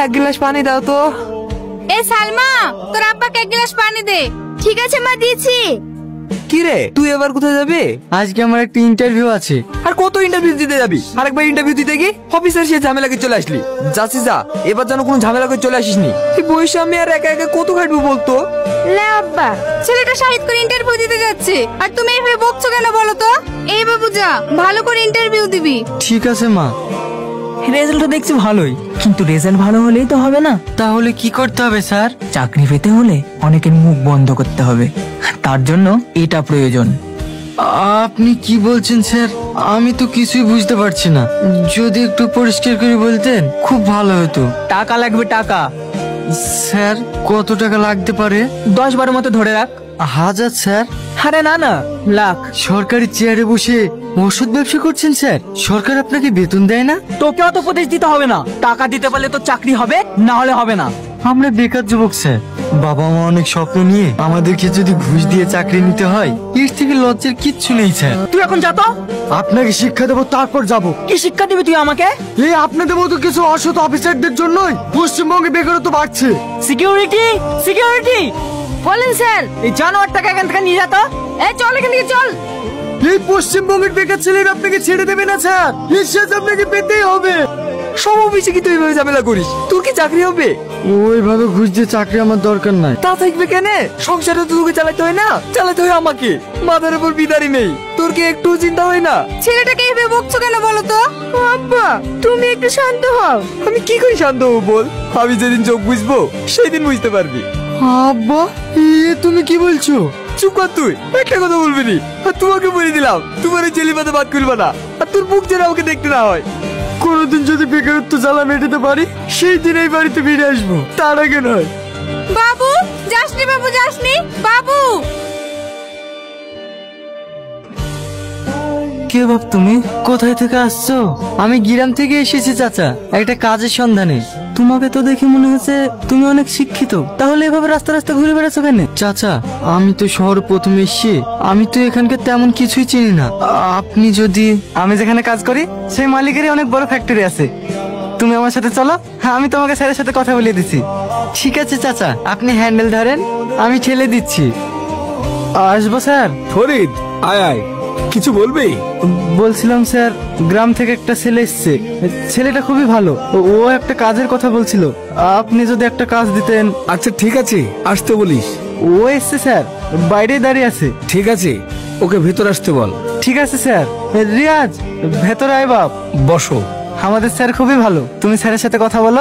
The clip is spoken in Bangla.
এক গ্লাস পানি দাও তো। এ সালমা, তোর আব্বাকে এক গ্লাস পানি দে। ঠিক আছে মা, দিয়েছি। কি রে, তুই এবার কোথায় যাবি? আজকে আমার একটা ইন্টারভিউ আছে। আর কত ইন্টারভিউ দিতে যাবি? আরেকবার ইন্টারভিউ দিতে গিয়ে অফিসার সে ঝামেলাকে চলে আসলি। যাচ্ছি যা, এবার যেন কোনো ঝামেলা করে চলে আসিস নি। এই বয়সে আমি আর একা একা কত খাটবো বলতো? লে আব্বা, ছেলেটা শাহিদ করে ইন্টারভিউ দিতে যাচ্ছে, আর তুমি এইভাবে বকছো কেন বলো তো? এই বাবু যা, ভালো করে ইন্টারভিউ দিবি। ঠিক আছে মা। রেজাল্ট তো দেখছি ভালোই, কিন্তু রেজাল্ট ভালো হলেই তো হবে না। তাহলে কি করতে হবে স্যার? চাকরি পেতে হলে অনেকের মুখ বন্ধ করতে হবে, তার জন্য এটা প্রয়োজন। আপনি কি বলছেন স্যার? আমি তো কিছুই বুঝতে পারছি না। যদি একটু পরিষ্কার করে বলতেন খুব ভালো হতো। টাকা লাগবে, টাকা। স্যার কত টাকা লাগতে পারে? 10-12 মতো ধরে রাখ। 1000 স্যার? আরে না না, লাখ। সরকারি চেয়ারে বসে ওষুধ ব্যবসা করছেন স্যার? সরকার আপনাকে বেতন দেয় না? তোকে অত উপদেশ দিতে হবে না, টাকা দিতে পারলে তো চাকরি হবে, না হলে হবে না। আমরা বেকার যুবক স্যার, বাবা মা অনেক স্বপ্ন নিয়ে আমাদেরকে যদি ঘুষ দিয়ে চাকরি নিতে হয়, এর থেকে লজ্জার কিচ্ছু নেই স্যার। তুই এখন যা তো। আপনাকে শিক্ষা দেবো, তারপর যাব। কি শিক্ষা দিবি তুই আমাকে? এই আপনাদের মতো কিছু অসৎ অফিসারদের জন্যই পশ্চিমবঙ্গে বেকারত্ব বাড়ছে। Security, security. বলেন স্যার। এই জানোয়ারটাকে এখান থেকে নিয়ে যা তো। এই চল, এখান থেকে চল। এই পশ্চিমবঙ্গের বেকার ছেলেরা আপনাকে ছেড়ে দেবে না স্যার, নিঃশ্বাস আপনাকে পেতেই হবে। সব অফিসে কি তুই এইভাবে ঝামেলা করিস? তোর কি চাকরি হবে? ওইভাবে ঘুষ দিয়ে চাকরি আমার দরকার নাই। তা থাকবে কেন? সংসারে তো তোকে চালাতে হয় না, চালাতে হয় আমাকে। মাথার উপর বিদারি নেই, তোর কি একটু চিন্তা হয় না? ছেলেটাকে এইভাবে বকছো কেন বলো তো? আব্বা, তুমি একটু শান্ত হও। আমি কি করে শান্ত হবো বল? আমি যেদিন চোখ বুঝবো সেই দিন বুঝতে পারবি। আব্বা, তুমি কি বলছো? চুপ কর তুই, একটা কথা বলবি নি। আর তোমাকে বলে দিলাম, তোমার এই চেলি পাতা বাদ করবে না, আর তোর বুক যেন আমাকে দেখতে না হয়। কোনোদিন যদি বেকারত্ব জ্বালা মেটাতে পারি, সেই দিন এই বাড়িতে ফিরে আসবো, তার আগে নয়। বাবু যাসনি, বাবু যাসনি, বাবু। কে বাপ তুমি? কোথায় থেকে আসছো? আমি গ্রাম থেকে এসেছি চাচা, একটা কাজের সন্ধানে। তোমাকে তো দেখে মনে হচ্ছে তুমি অনেক শিক্ষিত, তাহলে এভাবে রাস্তা রাস্তা ঘুরে বেড়াচ্ছ কেন? চাচা, আমি তো শহরে প্রথমে এসেছি, আমি তো এখানকার তেমন কিছুই চিনি না। আপনি যদি... আমি যেখানে কাজ করি সেই মালিকেরই অনেক বড় ফ্যাক্টরি আছে। তুমি আমার সাথে চলো, আমি তোমাকে স্যারের সাথে কথা বলিয়ে দিচ্ছি। ঠিক আছে চাচা, আপনি হ্যান্ডেল ধরেন, আমি ঠেলে দিচ্ছি। আসবো স্যার? ফরিদ, আয় আয়, কিছু বলবি? বলছিলাম স্যার, গ্রাম থেকে একটা ছেলে এসছে, ছেলেটা খুবই ভালো, ও একটা কাজের কথা বলছিল, আপনি যদি একটা কাজ দিতেন। আচ্ছা ঠিক আছে, আসতে বলিস। ও এসছে স্যার, বাইরে দাঁড়িয়ে আছে। ঠিক আছে, ওকে ভেতর আসতে বল। ঠিক আছে স্যার। রিয়াজ, ভেতরে আয় বাপ। বসো। আমাদের স্যার খুবই ভালো, তুমি স্যারের সাথে কথা বলো।